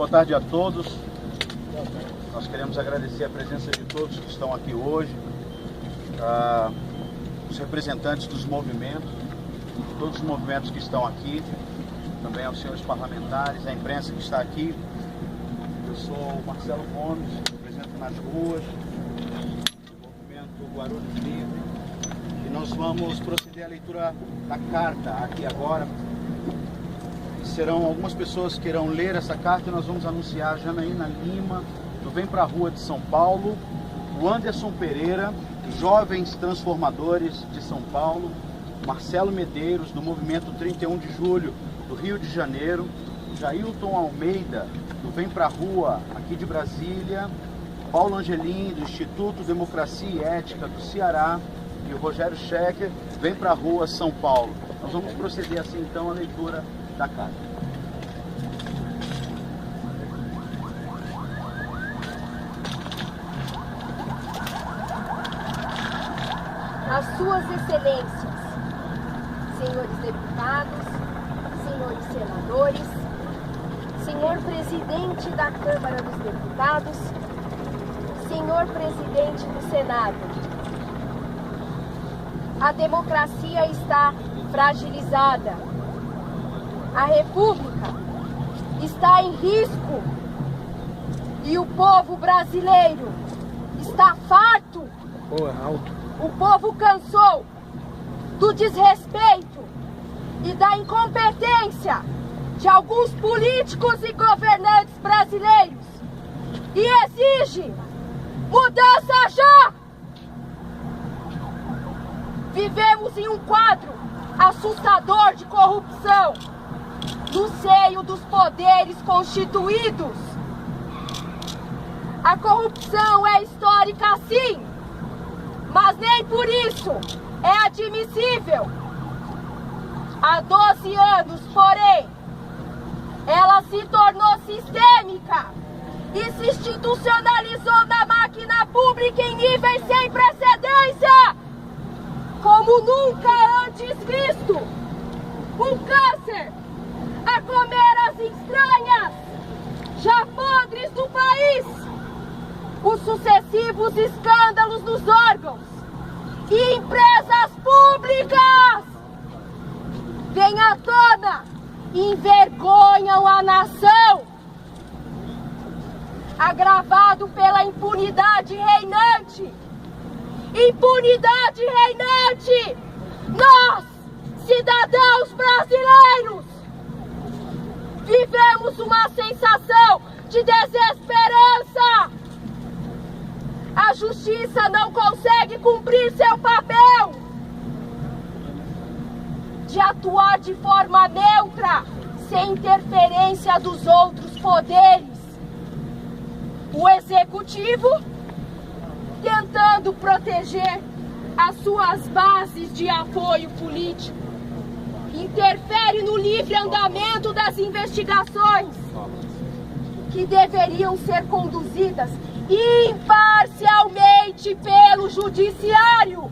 Boa tarde a todos. Nós queremos agradecer a presença de todos que estão aqui hoje, os representantes dos movimentos, todos os movimentos que estão aqui, também aos senhores parlamentares, à imprensa que está aqui. Eu sou o Marcelo Gomes, represento nas ruas, o movimento Guarulhos Livre, e nós vamos proceder à leitura da carta aqui agora. Serão algumas pessoas que irão ler essa carta e nós vamos anunciar: Janaína Lima, do Vem Pra Rua de São Paulo, o Anderson Pereira, Jovens Transformadores de São Paulo, Marcelo Medeiros, do Movimento 31 de Julho do Rio de Janeiro, Jailton Almeida, do Vem Pra Rua aqui de Brasília, Paulo Angelim, do Instituto Democracia e Ética do Ceará, e o Rogério Schecker, Vem Pra Rua São Paulo. Nós vamos proceder assim então à leitura da carta. As suas excelências, senhores deputados, senhores senadores, senhor presidente da Câmara dos Deputados, senhor presidente do Senado, a democracia está fragilizada. A República está em risco e o povo brasileiro está farto. O povo cansou do desrespeito e da incompetência de alguns políticos e governantes brasileiros e exige mudança já! Vivemos em um quadro assustador de corrupção no seio dos poderes constituídos. A corrupção é histórica sim, mas nem por isso é admissível. Há 12 anos, porém, ela se tornou sistêmica e se institucionalizou na máquina pública em níveis sem precedência, como nunca antes visto. Um câncer a comer as estranhas já podres do país. Os sucessivos escândalos nos órgãos e empresas públicas vêm à tona e envergonham a nação, agravado pela impunidade reinante. Impunidade reinante! Nós, cidadãos brasileiros, vivemos uma sensação de desesperança. A justiça não consegue cumprir seu papel de atuar de forma neutra, sem interferência dos outros poderes. O executivo, tentando proteger as suas bases de apoio político, interfere no livre andamento das investigações, que deveriam ser conduzidas imparcialmente pelo judiciário.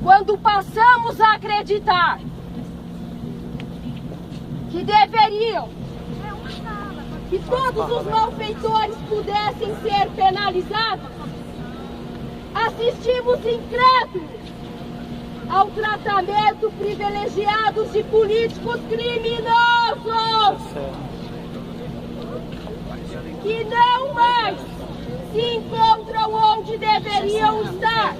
Quando passamos a acreditar que todos os malfeitores pudessem ser penalizados, assistimos incrédulos ao tratamento privilegiado de políticos criminosos que não mais se encontram onde deveriam estar,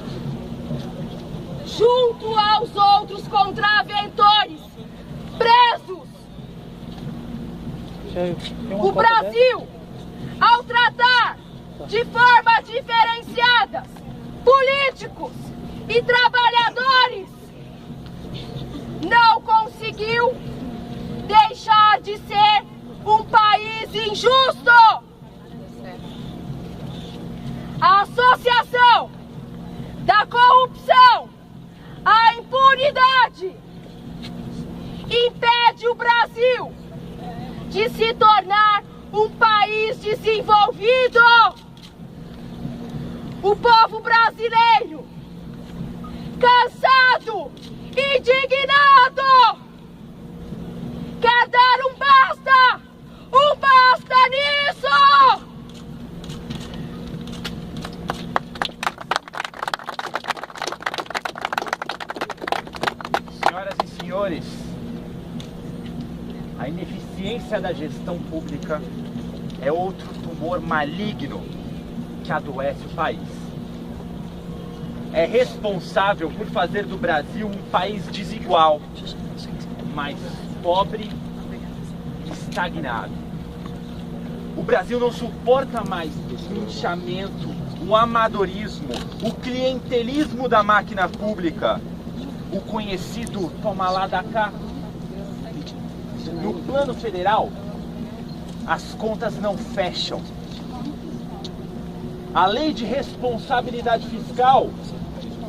junto aos outros contraventores presos. O Brasil, ao tratar de forma diferenciada políticos e trabalhadores, não conseguiu deixar de ser um país injusto. A associação da corrupção à impunidade impede o Brasil de se tornar um país país desenvolvido. O povo brasileiro, cansado, indignado, quer dar um basta nisso! Senhoras e senhores, a ineficiência da gestão pública é outro tumor maligno que adoece o país. É responsável por fazer do Brasil um país desigual, mais pobre e estagnado. O Brasil não suporta mais o linchamento, o amadorismo, o clientelismo da máquina pública, o conhecido toma lá da cá. No plano federal, as contas não fecham. A lei de responsabilidade fiscal,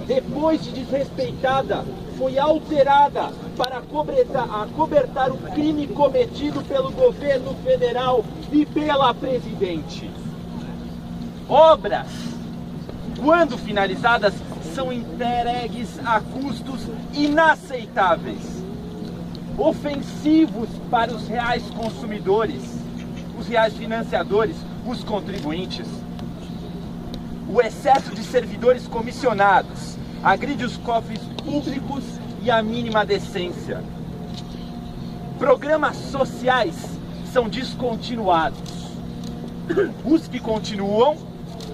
depois de desrespeitada, foi alterada para acobertar o crime cometido pelo governo federal e pela presidente. Obras, quando finalizadas, são entregues a custos inaceitáveis, ofensivos para os reais consumidores, os reais financiadores, os contribuintes. O excesso de servidores comissionados agride os cofres públicos e a mínima decência. Programas sociais são descontinuados. Os que continuam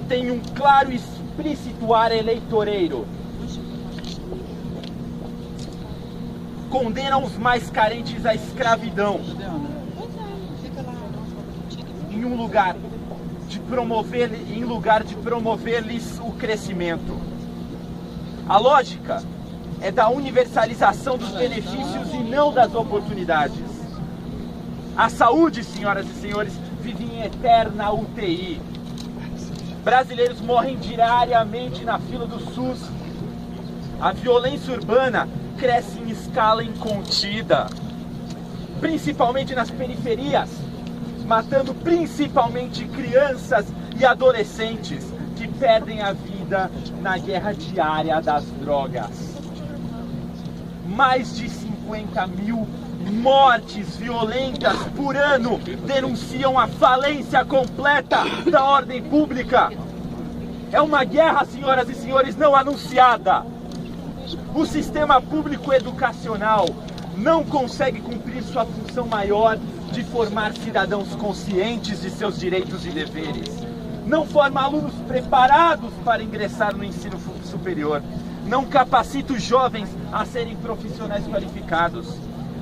têm um claro e explícito ar eleitoreiro. Condenam os mais carentes à escravidão, em lugar de promover-lhes o crescimento. A lógica é da universalização dos benefícios e não das oportunidades. A saúde, senhoras e senhores, vive em eterna UTI. Brasileiros morrem diariamente na fila do SUS. A violência urbana cresce em escala incontida, principalmente nas periferias, matando principalmente crianças e adolescentes que perdem a vida na guerra diária das drogas. Mais de 50 mil mortes violentas por ano denunciam a falência completa da ordem pública. É uma guerra, senhoras e senhores, não anunciada. O sistema público educacional não consegue cumprir sua função maior de formar cidadãos conscientes de seus direitos e deveres. Não forma alunos preparados para ingressar no ensino superior. Não capacita os jovens a serem profissionais qualificados.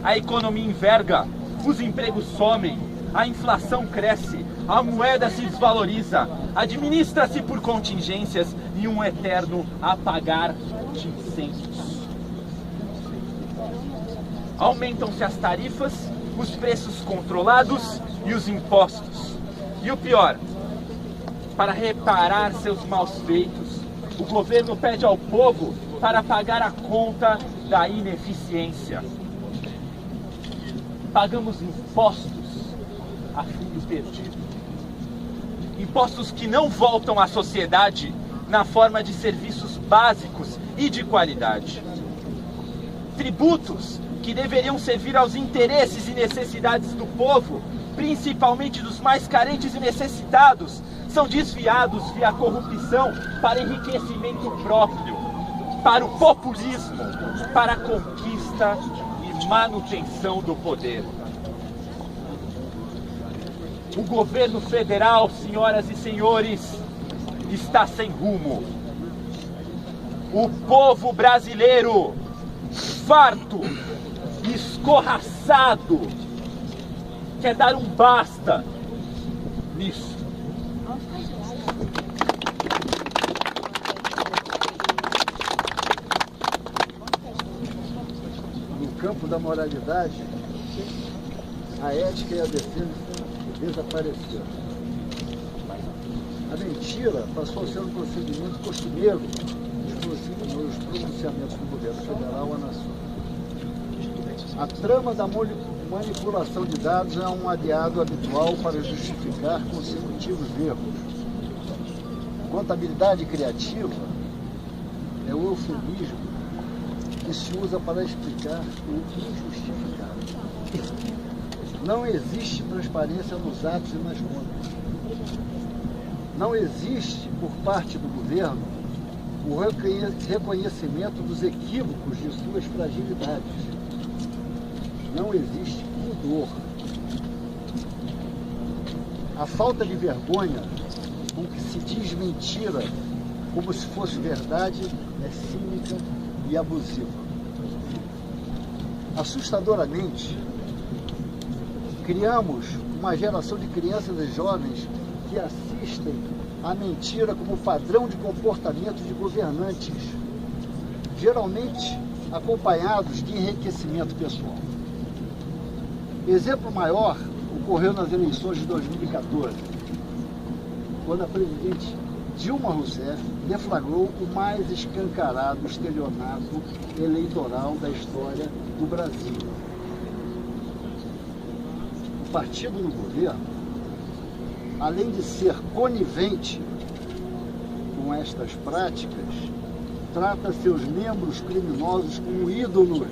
A economia enverga, os empregos somem, a inflação cresce, a moeda se desvaloriza, administra-se por contingências e um eterno apagar de incêndios. Aumentam-se as tarifas, os preços controlados e os impostos. E o pior, para reparar seus maus feitos, o governo pede ao povo para pagar a conta da ineficiência. Pagamos impostos a fundo perdido. Impostos que não voltam à sociedade na forma de serviços básicos e de qualidade. Tributos que deveriam servir aos interesses e necessidades do povo, principalmente dos mais carentes e necessitados, são desviados via corrupção para enriquecimento próprio, para o populismo, para a conquista e manutenção do poder. O governo federal, senhoras e senhores, está sem rumo. O povo brasileiro, farto, escorraçado, quer dar um basta nisso. No campo da moralidade, a ética e a defesa desapareceram. A mentira passou a ser um procedimento costumeiro nos pronunciamentos do governo federal à nação. A trama da Manipulação de dados é um aliado habitual para justificar consecutivos erros. Contabilidade criativa é o eufemismo que se usa para explicar o injustificável. Não existe transparência nos atos e nas contas. Não existe, por parte do governo, o reconhecimento dos equívocos de suas fragilidades. Não existe pudor. A falta de vergonha com que se diz mentira como se fosse verdade é cínica e abusiva. Assustadoramente, criamos uma geração de crianças e jovens que assistem à mentira como padrão de comportamento de governantes, geralmente acompanhados de enriquecimento pessoal. Exemplo maior ocorreu nas eleições de 2014, quando a presidente Dilma Rousseff deflagrou o mais escancarado estelionato eleitoral da história do Brasil. O partido no governo, além de ser conivente com estas práticas, trata seus membros criminosos como ídolos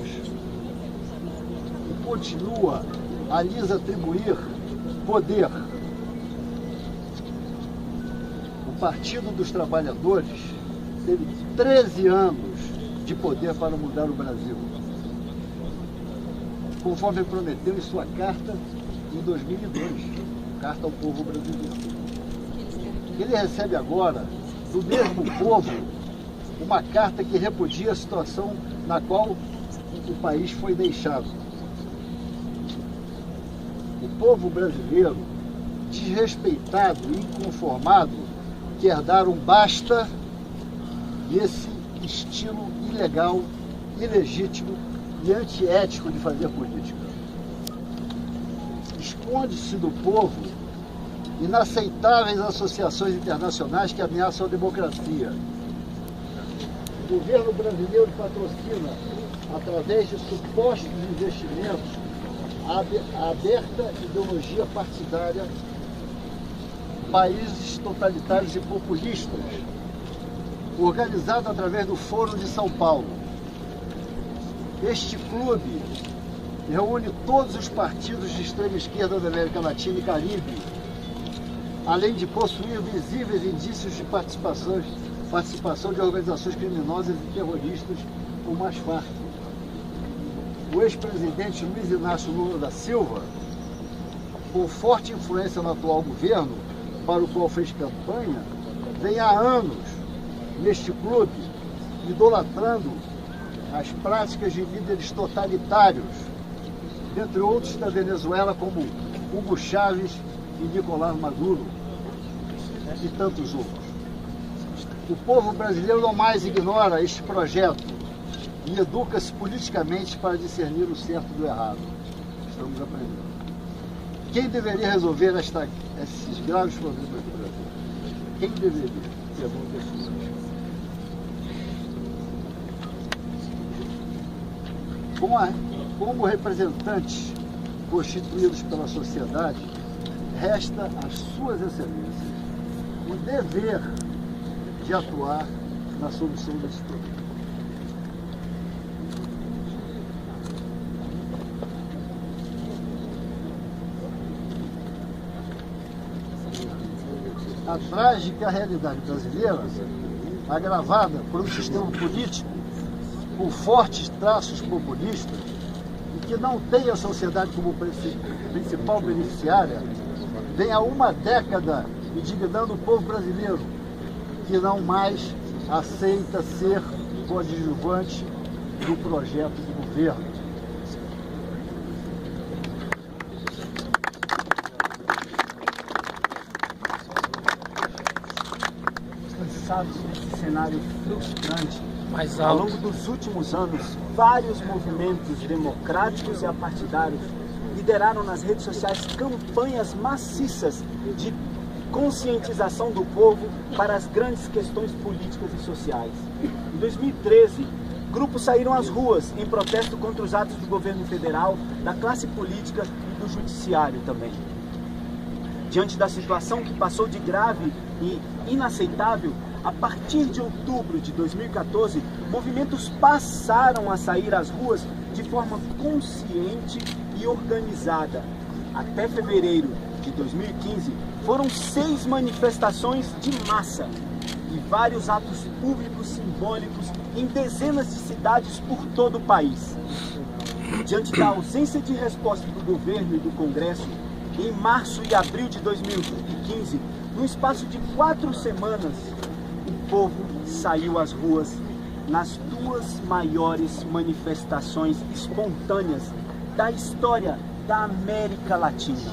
e continua a lhes atribuir poder. O Partido dos Trabalhadores teve 13 anos de poder para mudar o Brasil, conforme prometeu em sua carta em 2002, Carta ao Povo Brasileiro. Ele recebe agora, do mesmo povo, uma carta que repudia a situação na qual o país foi deixado. O povo brasileiro, desrespeitado e inconformado, quer dar um basta nesse estilo ilegal, ilegítimo e antiético de fazer política. Esconde-se do povo inaceitáveis associações internacionais que ameaçam a democracia. O governo brasileiro patrocina, através de supostos investimentos, a aberta ideologia partidária, países totalitários e populistas, organizado através do Foro de São Paulo. Este clube reúne todos os partidos de extrema esquerda da América Latina e Caribe, além de possuir visíveis indícios de participação de organizações criminosas e terroristas como as Farc. O ex-presidente Luiz Inácio Lula da Silva, com forte influência no atual governo, para o qual fez campanha, vem há anos neste clube, idolatrando as práticas de líderes totalitários, dentre outros da Venezuela, como Hugo Chávez e Nicolás Maduro, e tantos outros. O povo brasileiro não mais ignora este projeto e educa-se politicamente para discernir o certo do errado. Estamos aprendendo. Quem deveria resolver esses graves problemas do Brasil? Quem deveria? Pergunta as pessoas. Como representantes constituídos pela sociedade, resta às suas excelências o dever de atuar na solução desse problema. A trágica realidade brasileira, agravada por um sistema político com fortes traços populistas e que não tem a sociedade como principal beneficiária, vem há uma década indignando o povo brasileiro, que não mais aceita ser coadjuvante do projeto do governo. Cansados desse cenário frustrante, ao longo dos últimos anos, vários movimentos democráticos e apartidários lideraram nas redes sociais campanhas maciças de conscientização do povo para as grandes questões políticas e sociais. Em 2013, grupos saíram às ruas em protesto contra os atos do governo federal, da classe política e do judiciário também. Diante da situação que passou de grave e inaceitável, a partir de outubro de 2014, movimentos passaram a sair às ruas de forma consciente e organizada. Até fevereiro de 2015, foram 6 manifestações de massa e vários atos públicos simbólicos em dezenas de cidades por todo o país. Diante da ausência de resposta do governo e do Congresso, em março e abril de 2015, no espaço de 4 semanas, o povo saiu às ruas nas 2 maiores manifestações espontâneas da história da América Latina.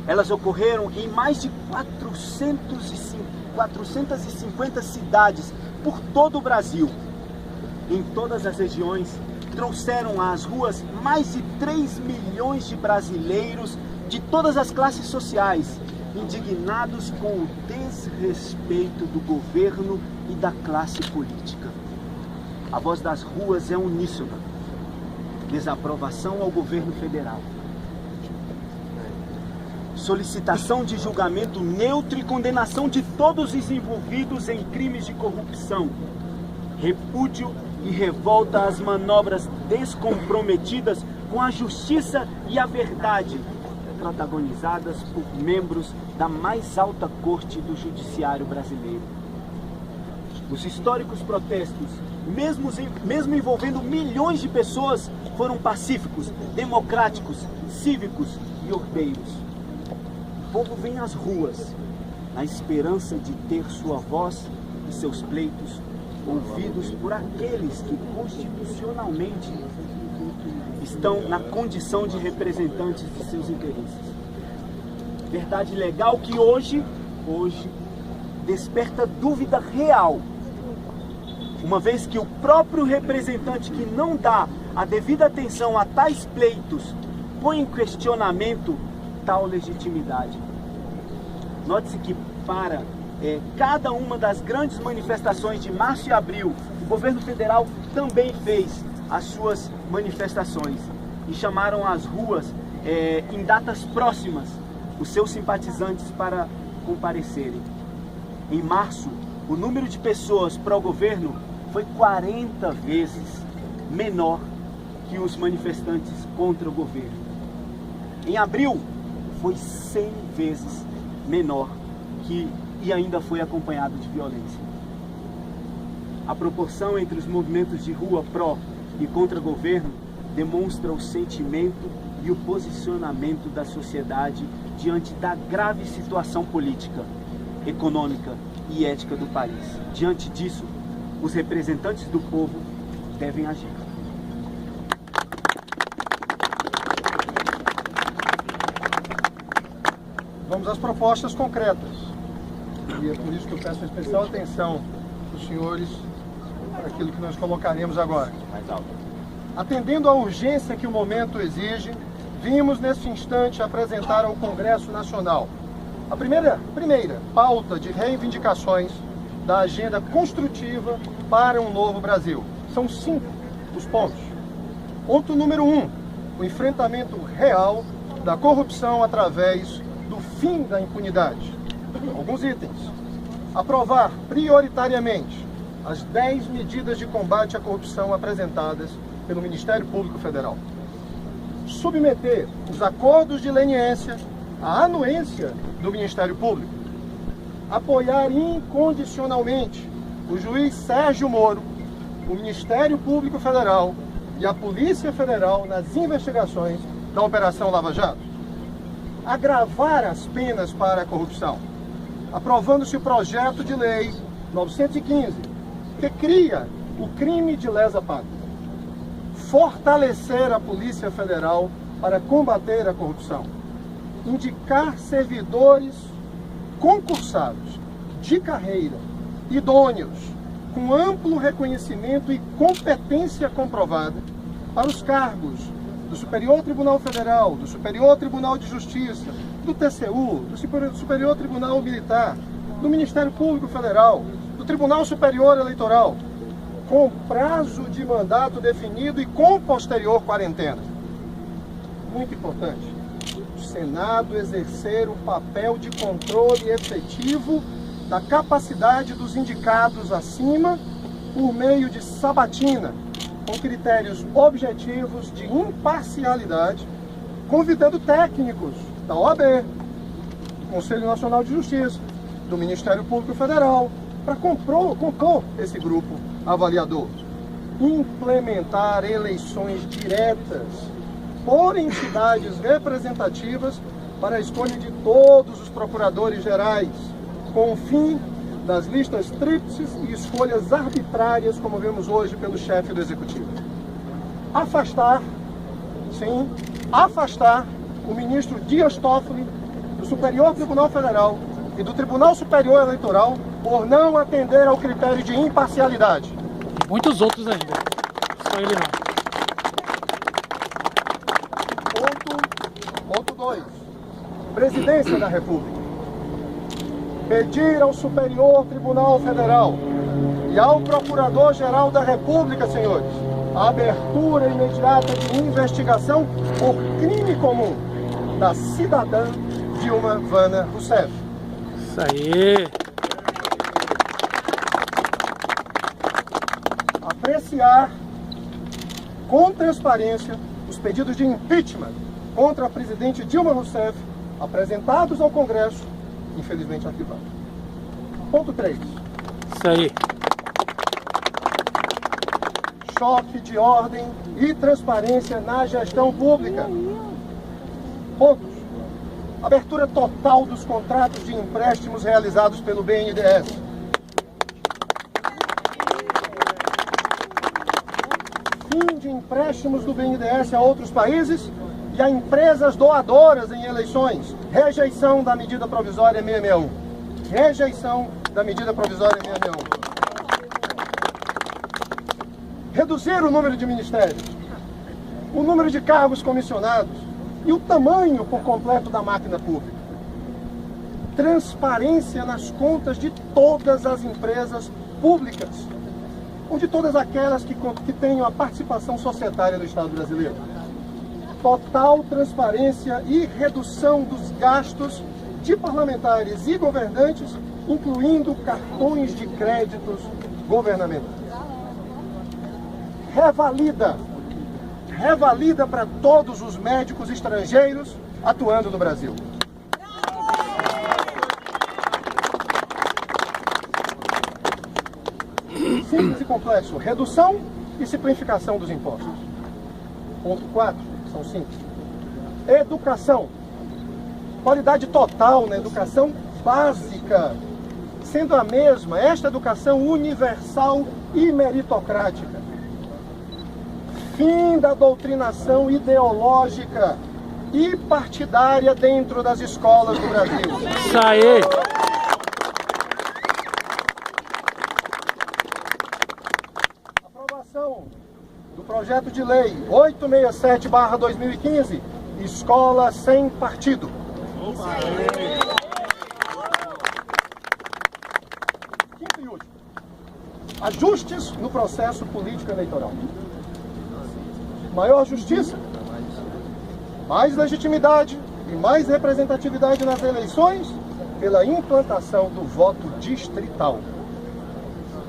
Elas ocorreram em mais de 450 cidades por todo o Brasil. Em todas as regiões, trouxeram às ruas mais de 3 milhões de brasileiros de todas as classes sociais, indignados com o desrespeito do governo e da classe política. A voz das ruas é uníssona. Desaprovação ao governo federal. Solicitação de julgamento neutro e condenação de todos os envolvidos em crimes de corrupção. Repúdio e revolta às manobras descomprometidas com a justiça e a verdade, protagonizadas por membros da mais alta corte do judiciário brasileiro. Os históricos protestos, mesmo envolvendo milhões de pessoas, foram pacíficos, democráticos, cívicos e ordeiros. O povo vem às ruas na esperança de ter sua voz e seus pleitos ouvidos por aqueles que constitucionalmente estão na condição de representantes de seus interesses. Verdade legal que hoje desperta dúvida real, uma vez que o próprio representante que não dá a devida atenção a tais pleitos põe em questionamento tal legitimidade. Note-se que para cada uma das grandes manifestações de março e abril, o governo federal também fez as suas manifestações e chamaram às ruas em datas próximas os seus simpatizantes para comparecerem. Em março, o número de pessoas pró-governo foi 40 vezes menor que os manifestantes contra o governo. Em abril, foi 100 vezes menor e ainda foi acompanhado de violência. A proporção entre os movimentos de rua pró e contra governo demonstra o sentimento e o posicionamento da sociedade diante da grave situação política, econômica e ética do país. Diante disso, os representantes do povo devem agir. Vamos às propostas concretas. E é por isso que eu peço especial atenção dos senhores para aquilo que nós colocaremos agora. Atendendo à urgência que o momento exige, vimos neste instante apresentar ao Congresso Nacional a primeira pauta de reivindicações da agenda construtiva para um novo Brasil. São 5 os pontos. Ponto número 1, o enfrentamento real da corrupção através do fim da impunidade. Alguns itens. Aprovar prioritariamente as 10 medidas de combate à corrupção apresentadas pelo Ministério Público Federal. Submeter os acordos de leniência à anuência do Ministério Público. Apoiar incondicionalmente o juiz Sérgio Moro, o Ministério Público Federal e a Polícia Federal nas investigações da Operação Lava Jato. Agravar as penas para a corrupção, aprovando-se o projeto de lei 915, que cria o crime de lesa pátria. Fortalecer a Polícia Federal para combater a corrupção. Indicar servidores concursados, de carreira, idôneos, com amplo reconhecimento e competência comprovada para os cargos do Superior Tribunal Federal, do Superior Tribunal de Justiça, do TCU, do Superior Tribunal Militar, do Ministério Público Federal, do Tribunal Superior Eleitoral. com prazo de mandato definido e com posterior quarentena. Muito importante, o Senado exercer o papel de controle efetivo da capacidade dos indicados acima por meio de sabatina, com critérios objetivos de imparcialidade, convidando técnicos da OAB, do Conselho Nacional de Justiça, do Ministério Público Federal, para compor esse grupo avaliador. Implementar eleições diretas por entidades representativas para a escolha de todos os procuradores gerais, com o fim das listas tríplices e escolhas arbitrárias, como vemos hoje pelo chefe do Executivo. Afastar o ministro Dias Toffoli do Superior Tribunal Federal e do Tribunal Superior Eleitoral por não atender ao critério de imparcialidade. Muitos outros ainda. Só ele não. Ponto 2. Presidência da República. Pedir ao Superior Tribunal Federal e ao Procurador-Geral da República, senhores, a abertura imediata de investigação por crime comum da cidadã Dilma Vana Rousseff. Isso aí. Apreciar com transparência os pedidos de impeachment contra a presidente Dilma Rousseff apresentados ao Congresso, infelizmente arquivado. Ponto 3. Isso aí. Choque de ordem e transparência na gestão pública. Pontos. Abertura total dos contratos de empréstimos realizados pelo BNDES. Fim de empréstimos do BNDES a outros países e a empresas doadoras em eleições. Rejeição da medida provisória 661. Rejeição da medida provisória 661. Reduzir o número de ministérios, o número de cargos comissionados e o tamanho por completo da máquina pública. Transparência nas contas de todas as empresas públicas, ou de todas aquelas que tenham a participação societária do Estado brasileiro. Total transparência e redução dos gastos de parlamentares e governantes, incluindo cartões de créditos governamentais. Revalida para todos os médicos estrangeiros atuando no Brasil. Simples e complexo. Redução e simplificação dos impostos. Ponto 4, são 5. Educação. Qualidade total na educação básica, sendo a mesma esta educação universal e meritocrática. Fim da doutrinação ideológica e partidária dentro das escolas do Brasil. Isso aí. Aprovação do projeto de lei 867/2015, Escola Sem Partido. Quinto e último. Ajustes no processo político eleitoral. Maior justiça, mais legitimidade e mais representatividade nas eleições pela implantação do voto distrital.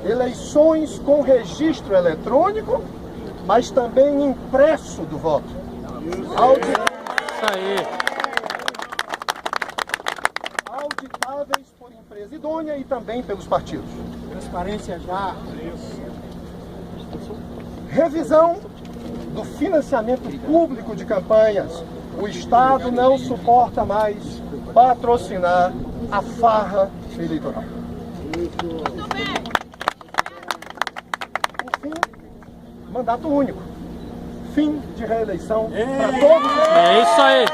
Eleições com registro eletrônico, mas também impresso do voto. Isso aí. Auditáveis por empresa idônea e também pelos partidos. Transparência já. Revisão do financiamento público de campanhas. O Estado não suporta mais patrocinar a farra eleitoral. Por fim, mandato único. Fim de reeleição para todos. É isso aí.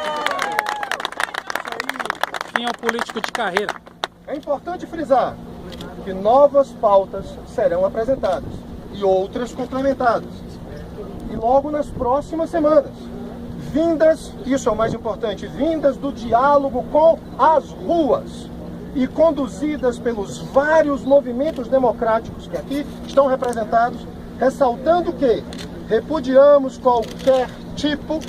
Fim ao político de carreira. É importante frisar que novas pautas serão apresentadas e outras complementadas. E logo nas próximas semanas, vindas, isso é o mais importante, vindas do diálogo com as ruas, e conduzidas pelos vários movimentos democráticos que aqui estão representados, ressaltando que repudiamos qualquer tipo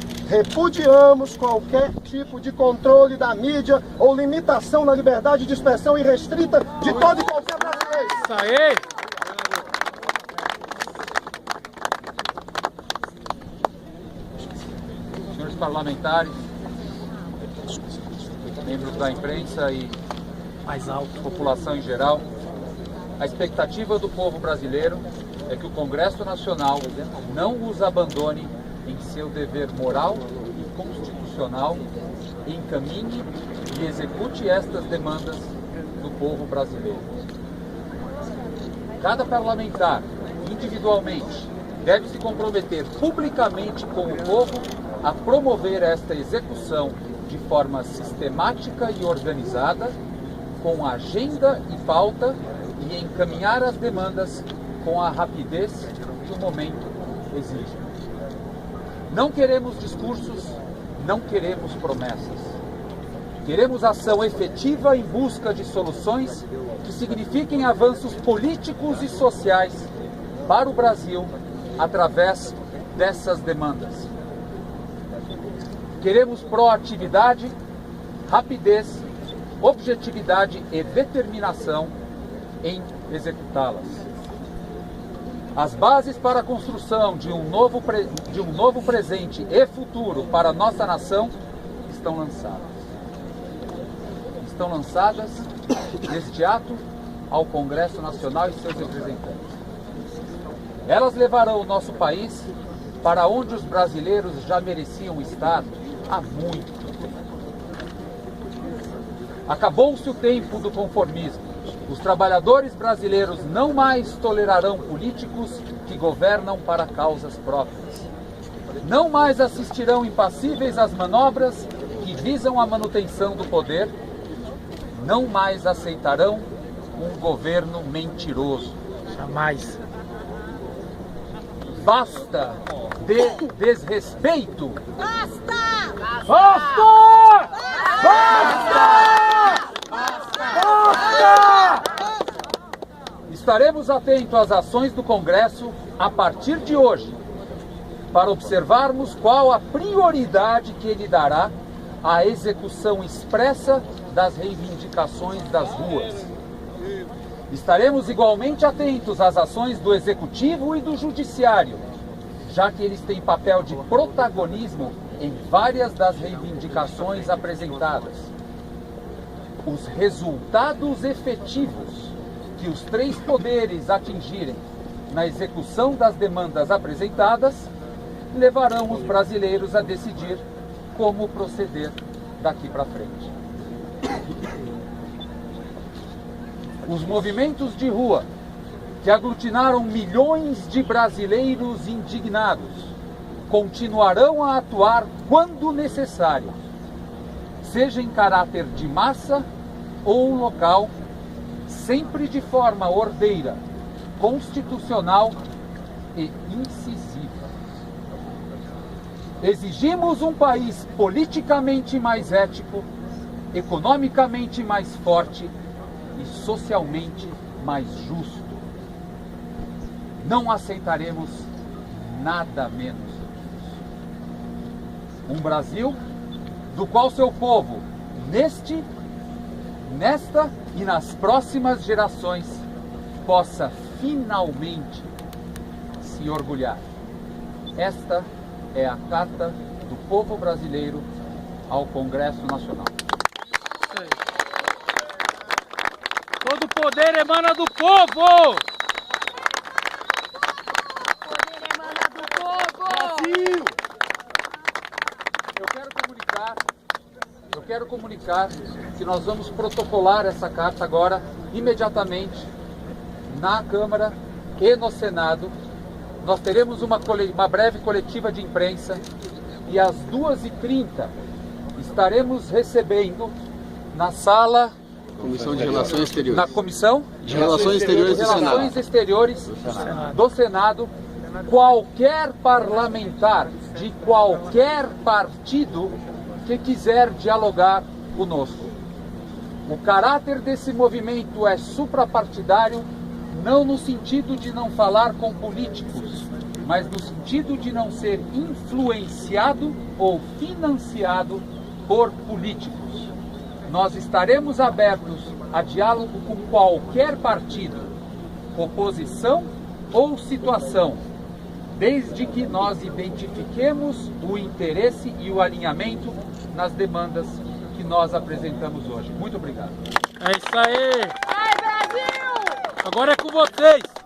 de controle da mídia ou limitação na liberdade de expressão irrestrita de todo e qualquer brasileiro. Isso aí! Senhores parlamentares, membros da imprensa e Mais alto. população em geral, a expectativa do povo brasileiro é que o Congresso Nacional não os abandone em seu dever moral e constitucional e encaminhe e execute estas demandas do povo brasileiro. Cada parlamentar, individualmente, deve se comprometer publicamente com o povo a promover esta execução de forma sistemática e organizada, com agenda e pauta, e encaminhar as demandas com a rapidez que o momento exige. Não queremos discursos, não queremos promessas. Queremos ação efetiva em busca de soluções que signifiquem avanços políticos e sociais para o Brasil através dessas demandas. Queremos proatividade, rapidez, objetividade e determinação em executá-las. As bases para a construção de um novo presente e futuro para a nossa nação estão lançadas. Estão lançadas neste ato ao Congresso Nacional e seus representantes. Elas levarão o nosso país para onde os brasileiros já mereciam estar há muito tempo. Acabou-se o tempo do conformismo. Os trabalhadores brasileiros não mais tolerarão políticos que governam para causas próprias. Não mais assistirão impassíveis às manobras que visam a manutenção do poder. Não mais aceitarão um governo mentiroso. Jamais. Basta de desrespeito. Basta! Basta! Basta! Basta! Estaremos atentos às ações do Congresso a partir de hoje, para observarmos qual a prioridade que ele dará à execução expressa das reivindicações das ruas. Estaremos igualmente atentos às ações do Executivo e do Judiciário, já que eles têm papel de protagonismo em várias das reivindicações apresentadas. Os resultados efetivos que os três poderes atingirem na execução das demandas apresentadas levarão os brasileiros a decidir como proceder daqui para frente. Os movimentos de rua que aglutinaram milhões de brasileiros indignados continuarão a atuar quando necessário, seja em caráter de massa ou local, sempre de forma ordeira, constitucional e incisiva. Exigimos um país politicamente mais ético, economicamente mais forte e socialmente mais justo. Não aceitaremos nada menos disso. Um Brasil do qual seu povo, nesta e nas próximas gerações, possa finalmente se orgulhar. Esta é a carta do povo brasileiro ao Congresso Nacional. Todo poder emana do povo! Poder emana do povo! Brasil! Eu quero comunicar que nós vamos protocolar essa carta agora, imediatamente, na Câmara e no Senado. Nós teremos uma breve coletiva de imprensa e às 2h30 estaremos recebendo na sala... Comissão de Relações Exteriores. Na Comissão de Relações Exteriores do Senado. Relações Exteriores do Senado, qualquer parlamentar de qualquer partido que quiser dialogar conosco. O caráter desse movimento é suprapartidário, não no sentido de não falar com políticos, mas no sentido de não ser influenciado ou financiado por políticos. Nós estaremos abertos a diálogo com qualquer partido, oposição ou situação, desde que nós identifiquemos o interesse e o alinhamento nas demandas que nós apresentamos hoje. Muito obrigado. É isso aí. Vai, Brasil! Agora é com vocês.